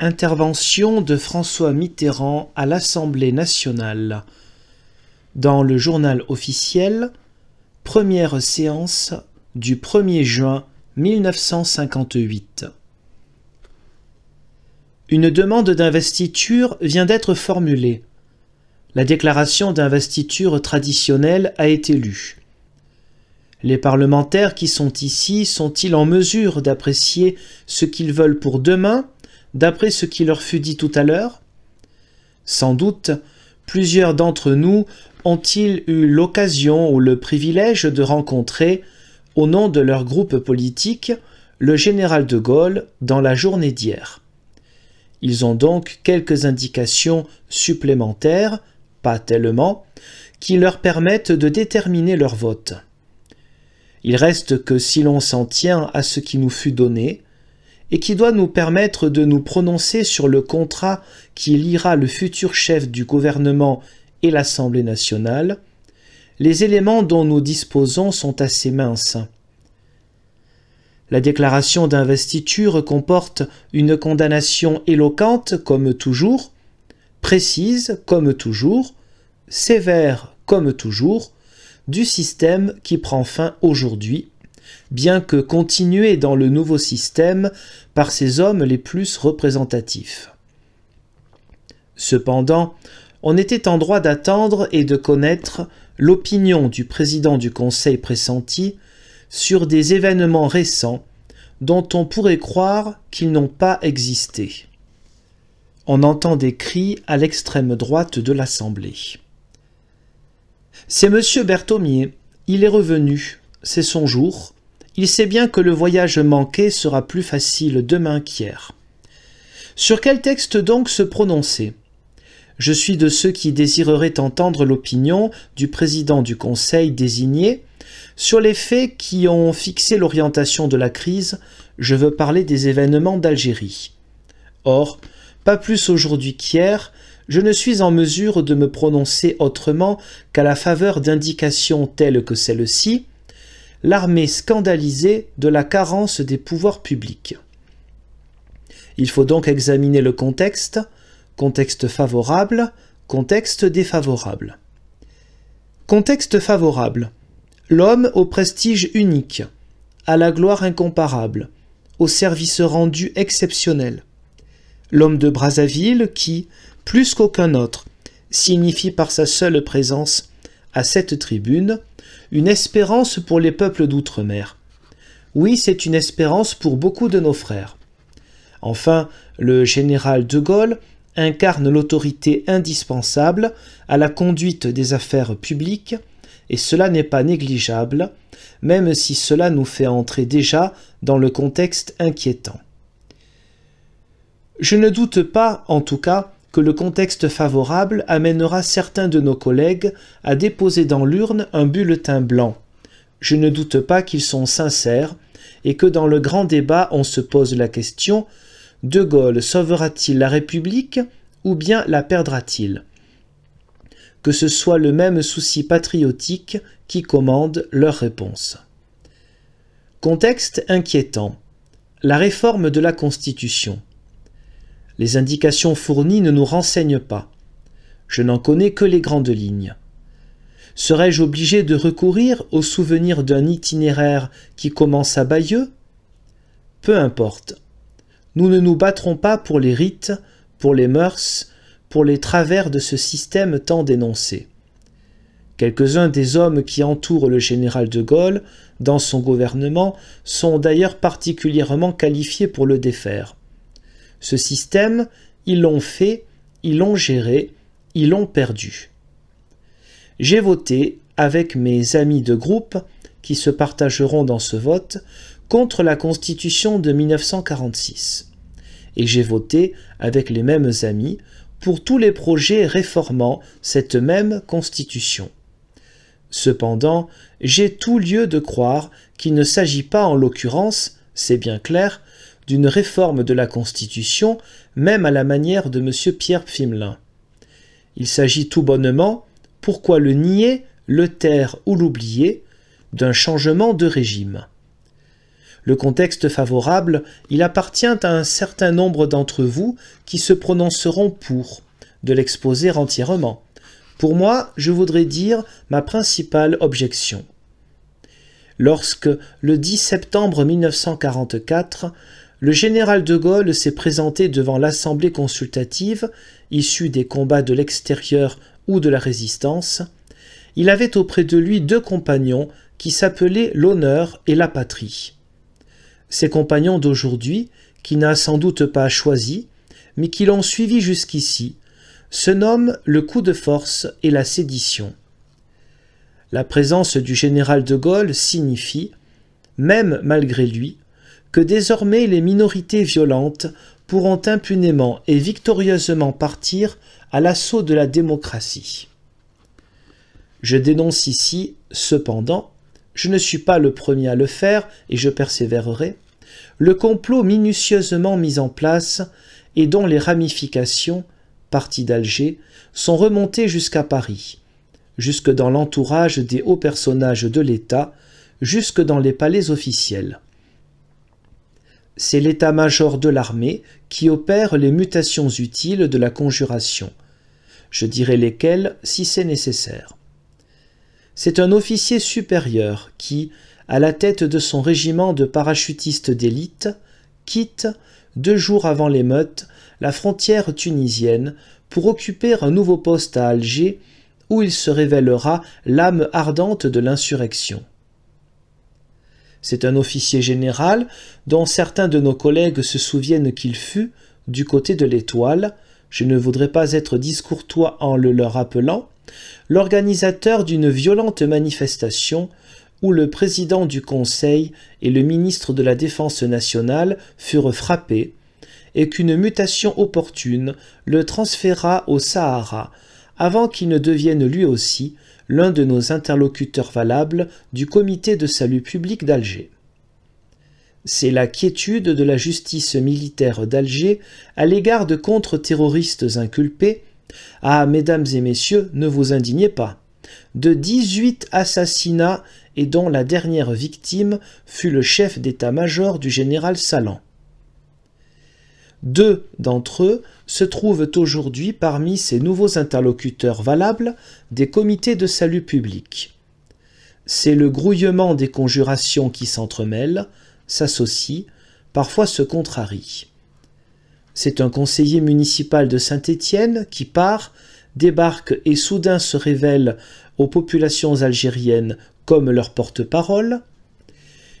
Intervention de François Mitterrand à l'Assemblée nationale. Dans le journal officiel, première séance du 1er juin 1958. Une demande d'investiture vient d'être formulée. La déclaration d'investiture traditionnelle a été lue. Les parlementaires qui sont ici sont-ils en mesure d'apprécier ce qu'ils veulent pour demain, d'après ce qui leur fut dit tout à l'heure? Sans doute, plusieurs d'entre nous ont-ils eu l'occasion ou le privilège de rencontrer, au nom de leur groupe politique, le général de Gaulle dans la journée d'hier. Ils ont donc quelques indications supplémentaires, pas tellement, qui leur permettent de déterminer leur vote. Il reste que si l'on s'en tient à ce qui nous fut donné, et qui doit nous permettre de nous prononcer sur le contrat qui liera le futur chef du gouvernement et l'Assemblée nationale, les éléments dont nous disposons sont assez minces. La déclaration d'investiture comporte une condamnation éloquente comme toujours, précise comme toujours, sévère comme toujours, du système qui prend fin aujourd'hui, bien que continué dans le nouveau système par ses hommes les plus représentatifs. Cependant, on était en droit d'attendre et de connaître l'opinion du président du Conseil pressenti sur des événements récents dont on pourrait croire qu'ils n'ont pas existé. On entend des cris à l'extrême droite de l'Assemblée. C'est M. Berthomier, il est revenu, c'est son jour. Il sait bien que le voyage manqué sera plus facile demain qu'hier. Sur quel texte donc se prononcer? Je suis de ceux qui désireraient entendre l'opinion du président du Conseil désigné. Sur les faits qui ont fixé l'orientation de la crise, je veux parler des événements d'Algérie. Or, pas plus aujourd'hui qu'hier, je ne suis en mesure de me prononcer autrement qu'à la faveur d'indications telles que celle-ci, l'armée scandalisée de la carence des pouvoirs publics. Il faut donc examiner le contexte, contexte favorable, contexte défavorable. Contexte favorable. L'homme au prestige unique, à la gloire incomparable, au service rendu exceptionnel. L'homme de Brazzaville qui, plus qu'aucun autre, signifie par sa seule présence à cette tribune une espérance pour les peuples d'outre-mer. Oui, c'est une espérance pour beaucoup de nos frères. Enfin, le général de Gaulle incarne l'autorité indispensable à la conduite des affaires publiques, et cela n'est pas négligeable, même si cela nous fait entrer déjà dans le contexte inquiétant. Je ne doute pas, en tout cas, que le contexte favorable amènera certains de nos collègues à déposer dans l'urne un bulletin blanc. Je ne doute pas qu'ils sont sincères et que dans le grand débat on se pose la question: De Gaulle sauvera-t-il la République ou bien la perdra-t-il? Que ce soit le même souci patriotique qui commande leur réponse. Contexte inquiétant. La réforme de la Constitution. Les indications fournies ne nous renseignent pas. Je n'en connais que les grandes lignes. Serais-je obligé de recourir au souvenir d'un itinéraire qui commence à Bayeux? Peu importe. Nous ne nous battrons pas pour les rites, pour les mœurs, pour les travers de ce système tant dénoncé. Quelques-uns des hommes qui entourent le général de Gaulle dans son gouvernement sont d'ailleurs particulièrement qualifiés pour le défaire. Ce système, ils l'ont fait, ils l'ont géré, ils l'ont perdu. J'ai voté, avec mes amis de groupe, qui se partageront dans ce vote, contre la Constitution de 1946. Et j'ai voté, avec les mêmes amis, pour tous les projets réformant cette même Constitution. Cependant, j'ai tout lieu de croire qu'il ne s'agit pas en l'occurrence, c'est bien clair, d'une réforme de la Constitution, même à la manière de M. Pierre Pfimlin. Il s'agit tout bonnement, pourquoi le nier, le taire ou l'oublier, d'un changement de régime. Le contexte favorable, il appartient à un certain nombre d'entre vous qui se prononceront pour, de l'exposer entièrement. Pour moi, je voudrais dire ma principale objection. Lorsque, le 10 septembre 1944, le général de Gaulle s'est présenté devant l'Assemblée consultative, issue des combats de l'extérieur ou de la résistance, il avait auprès de lui 2 compagnons qui s'appelaient l'honneur et la patrie. Ces compagnons d'aujourd'hui, qui n'a sans doute pas choisi, mais qui l'ont suivi jusqu'ici, se nomment le coup de force et la sédition. La présence du général de Gaulle signifie, même malgré lui, que désormais les minorités violentes pourront impunément et victorieusement partir à l'assaut de la démocratie. Je dénonce ici, cependant, je ne suis pas le premier à le faire et je persévérerai, le complot minutieusement mis en place et dont les ramifications, parties d'Alger, sont remontées jusqu'à Paris, jusque dans l'entourage des hauts personnages de l'État, jusque dans les palais officiels. C'est l'état-major de l'armée qui opère les mutations utiles de la conjuration. Je dirai lesquelles si c'est nécessaire. C'est un officier supérieur qui, à la tête de son régiment de parachutistes d'élite, quitte, 2 jours avant l'émeute, la frontière tunisienne pour occuper un nouveau poste à Alger où il se révélera l'âme ardente de l'insurrection. C'est un officier général dont certains de nos collègues se souviennent qu'il fut, du côté de l'Étoile, je ne voudrais pas être discourtois en le leur rappelant, l'organisateur d'une violente manifestation où le président du Conseil et le ministre de la Défense nationale furent frappés et qu'une mutation opportune le transféra au Sahara avant qu'il ne devienne lui aussi l'un de nos interlocuteurs valables du Comité de salut public d'Alger. C'est la quiétude de la justice militaire d'Alger à l'égard de contre-terroristes inculpés. Ah, mesdames et messieurs, ne vous indignez pas. De 18 assassinats et dont la dernière victime fut le chef d'état-major du général Salan. 2 d'entre eux se trouvent aujourd'hui parmi ces nouveaux interlocuteurs valables des comités de salut public. C'est le grouillement des conjurations qui s'entremêlent, s'associent, parfois se contrarient. C'est un conseiller municipal de Saint-Étienne qui part, débarque et soudain se révèle aux populations algériennes comme leur porte-parole.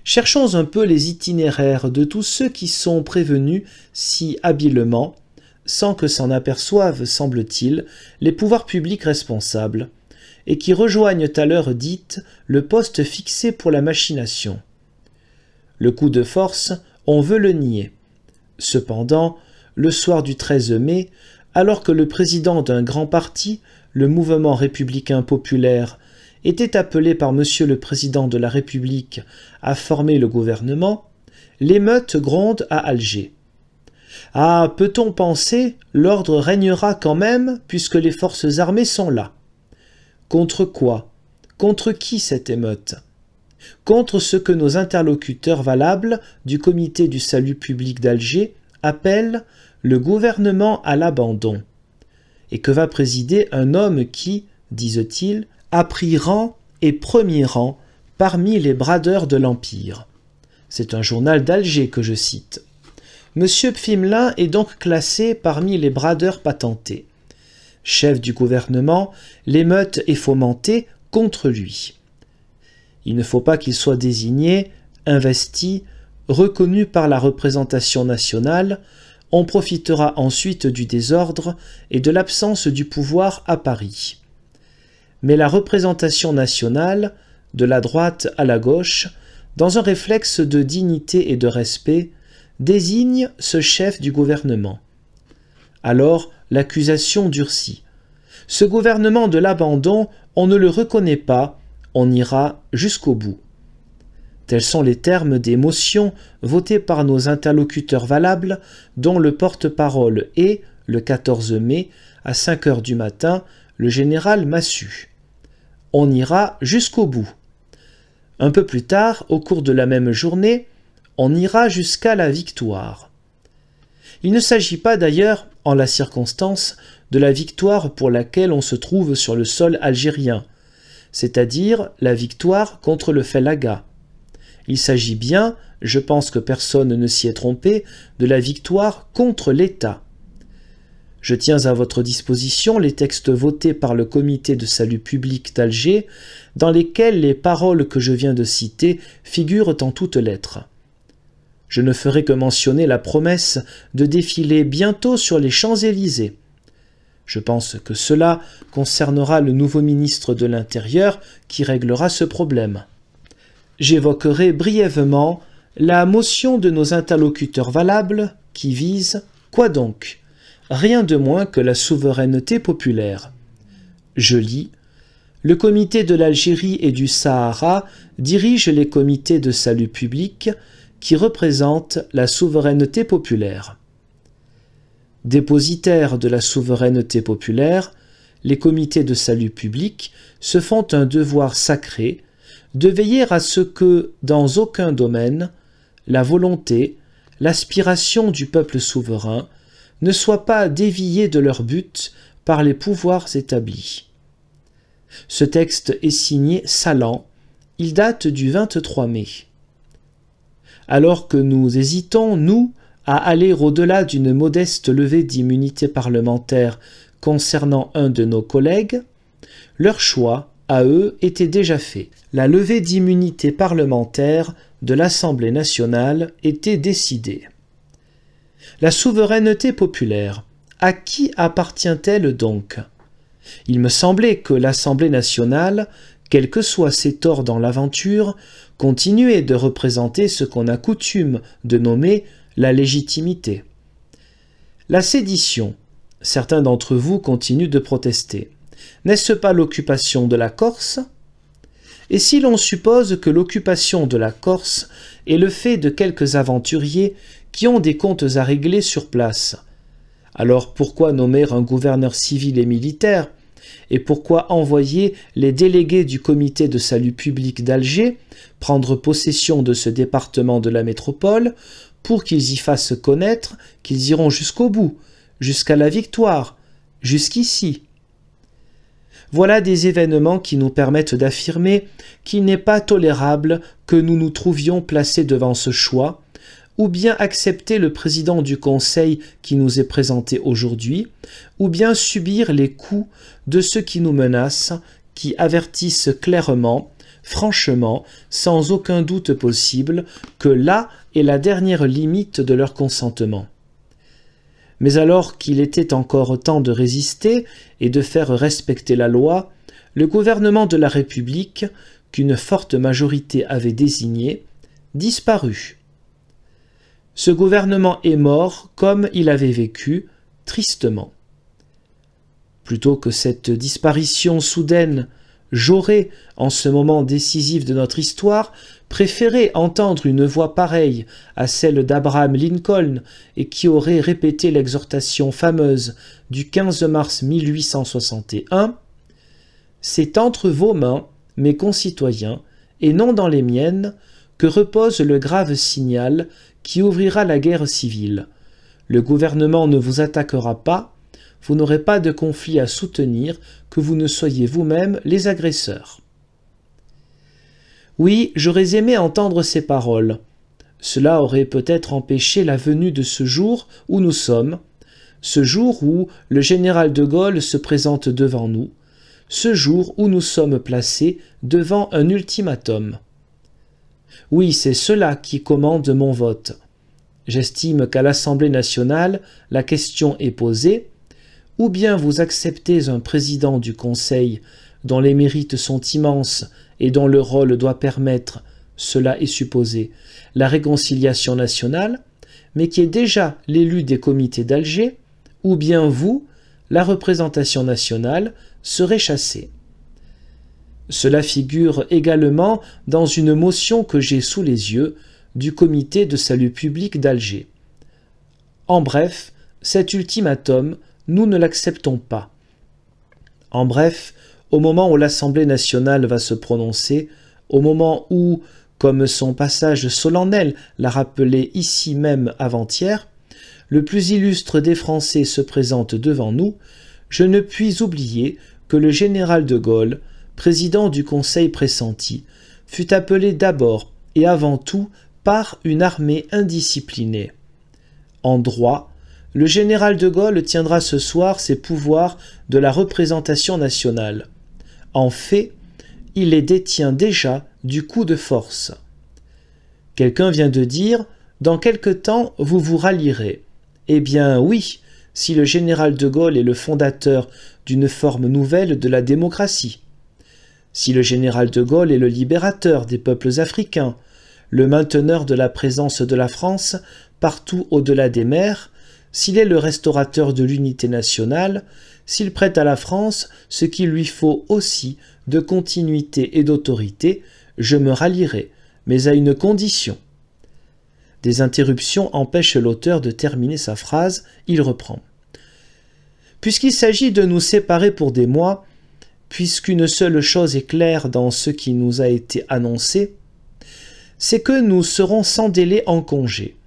Cherchons un peu les itinéraires de tous ceux qui sont prévenus si habilement, sans que s'en aperçoivent, semble-t-il, les pouvoirs publics responsables, et qui rejoignent à l'heure dite le poste fixé pour la machination. Le coup de force, on veut le nier. Cependant, le soir du 13 mai, alors que le président d'un grand parti, le Mouvement républicain populaire, était appelé par Monsieur le Président de la République à former le gouvernement, l'émeute gronde à Alger. Ah, peut-on penser, l'ordre régnera quand même puisque les forces armées sont là. Contre quoi? Contre qui cette émeute? Contre ce que nos interlocuteurs valables du Comité du salut public d'Alger appellent le gouvernement à l'abandon, et que va présider un homme qui, disent-ils, a pris rang et premier rang parmi les bradeurs de l'Empire. C'est un journal d'Alger que je cite. Monsieur Pfimelin est donc classé parmi les bradeurs patentés. Chef du gouvernement, l'émeute est fomentée contre lui. Il ne faut pas qu'il soit désigné, investi, reconnu par la représentation nationale. On profitera ensuite du désordre et de l'absence du pouvoir à Paris. Mais la représentation nationale, de la droite à la gauche, dans un réflexe de dignité et de respect, désigne ce chef du gouvernement. Alors l'accusation durcit. Ce gouvernement de l'abandon, on ne le reconnaît pas, on ira jusqu'au bout. Tels sont les termes des motions votées par nos interlocuteurs valables, dont le porte-parole est, le 14 mai, à 5 heures du matin, le général Massu. On ira jusqu'au bout. Un peu plus tard, au cours de la même journée, on ira jusqu'à la victoire. Il ne s'agit pas d'ailleurs, en la circonstance, de la victoire pour laquelle on se trouve sur le sol algérien, c'est-à-dire la victoire contre le Fellaga. Il s'agit bien, je pense que personne ne s'y est trompé, de la victoire contre l'État. Je tiens à votre disposition les textes votés par le Comité de salut public d'Alger, dans lesquels les paroles que je viens de citer figurent en toutes lettres. Je ne ferai que mentionner la promesse de défiler bientôt sur les Champs-Élysées. Je pense que cela concernera le nouveau ministre de l'Intérieur qui réglera ce problème. J'évoquerai brièvement la motion de nos interlocuteurs valables qui vise, quoi donc? Rien de moins que la souveraineté populaire. Je lis « Le comité de l'Algérie et du Sahara dirige les comités de salut public qui représentent la souveraineté populaire. Dépositaires de la souveraineté populaire, les comités de salut public se font un devoir sacré de veiller à ce que, dans aucun domaine, la volonté, l'aspiration du peuple souverain ne soit pas déviée de leur but par les pouvoirs établis. » Ce texte est signé Salan, il date du 23 mai. Alors que nous hésitons, nous, à aller au-delà d'une modeste levée d'immunité parlementaire concernant un de nos collègues, leur choix, à eux, était déjà fait. La levée d'immunité parlementaire de l'Assemblée nationale était décidée. La souveraineté populaire, à qui appartient-elle donc? Il me semblait que l'Assemblée nationale, quels que soient ses torts dans l'aventure, continuait de représenter ce qu'on a coutume de nommer la légitimité. La sédition, certains d'entre vous continuent de protester. N'est-ce pas l'occupation de la Corse? Et si l'on suppose que l'occupation de la Corse est le fait de quelques aventuriers qui ont des comptes à régler sur place, alors pourquoi nommer un gouverneur civil et militaire? Et pourquoi envoyer les délégués du comité de salut public d'Alger prendre possession de ce département de la métropole pour qu'ils y fassent connaître qu'ils iront jusqu'au bout, jusqu'à la victoire, jusqu'ici? Voilà des événements qui nous permettent d'affirmer qu'il n'est pas tolérable que nous nous trouvions placés devant ce choix, ou bien accepter le président du Conseil qui nous est présenté aujourd'hui, ou bien subir les coups de ceux qui nous menacent, qui avertissent clairement, franchement, sans aucun doute possible, que là est la dernière limite de leur consentement. Mais alors qu'il était encore temps de résister et de faire respecter la loi, le gouvernement de la République, qu'une forte majorité avait désigné, disparut. Ce gouvernement est mort comme il avait vécu, tristement. Plutôt que cette disparition soudaine, j'aurais, en ce moment décisif de notre histoire, préféré entendre une voix pareille à celle d'Abraham Lincoln et qui aurait répété l'exhortation fameuse du 15 mars 1861 « C'est entre vos mains, mes concitoyens, et non dans les miennes, que repose le grave signal qui ouvrira la guerre civile. Le gouvernement ne vous attaquera pas, vous n'aurez pas de conflit à soutenir, que vous ne soyez vous-même les agresseurs. » Oui, j'aurais aimé entendre ces paroles. Cela aurait peut-être empêché la venue de ce jour où nous sommes, ce jour où le général de Gaulle se présente devant nous, ce jour où nous sommes placés devant un ultimatum. Oui, c'est cela qui commande mon vote. J'estime qu'à l'Assemblée nationale, la question est posée. Ou bien vous acceptez un président du Conseil dont les mérites sont immenses et dont le rôle doit permettre, cela est supposé, la réconciliation nationale, mais qui est déjà l'élu des comités d'Alger, ou bien vous, la représentation nationale, serez chassé. Cela figure également dans une motion que j'ai sous les yeux du comité de salut public d'Alger. En bref, cet ultimatum, nous ne l'acceptons pas. En bref, au moment où l'Assemblée nationale va se prononcer, au moment où, comme son passage solennel l'a rappelé ici même avant-hier, le plus illustre des Français se présente devant nous, je ne puis oublier que le général de Gaulle, président du Conseil pressenti, fut appelé d'abord et avant tout par une armée indisciplinée. En droit, le général de Gaulle tiendra ce soir ses pouvoirs de la représentation nationale. En fait, il les détient déjà du coup de force. Quelqu'un vient de dire « Dans quelque temps, vous vous rallierez ». Eh bien oui, si le général de Gaulle est le fondateur d'une forme nouvelle de la démocratie. Si le général de Gaulle est le libérateur des peuples africains, le mainteneur de la présence de la France partout au-delà des mers, s'il est le restaurateur de l'unité nationale, s'il prête à la France ce qu'il lui faut aussi de continuité et d'autorité, je me rallierai, mais à une condition. Des interruptions empêchent l'auteur de terminer sa phrase, il reprend. Puisqu'il s'agit de nous séparer pour des mois, puisqu'une seule chose est claire dans ce qui nous a été annoncé, c'est que nous serons sans délai en congé.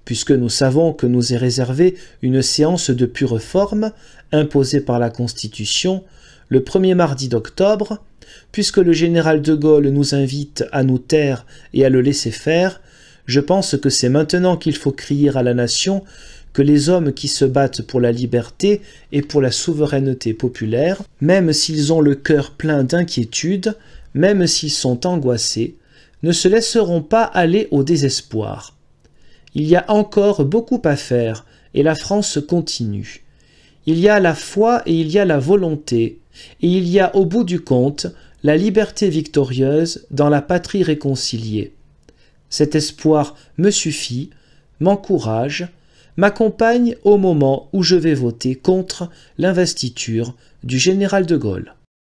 Puisque nous savons que nous est réservée une séance de pure forme, imposée par la Constitution, le premier mardi d'octobre, puisque le général de Gaulle nous invite à nous taire et à le laisser faire, je pense que c'est maintenant qu'il faut crier à la nation que les hommes qui se battent pour la liberté et pour la souveraineté populaire, même s'ils ont le cœur plein d'inquiétude, même s'ils sont angoissés, ne se laisseront pas aller au désespoir. Il y a encore beaucoup à faire, et la France continue. Il y a la foi et il y a la volonté, et il y a au bout du compte la liberté victorieuse dans la patrie réconciliée. Cet espoir me suffit, m'encourage, m'accompagne au moment où je vais voter contre l'investiture du général de Gaulle.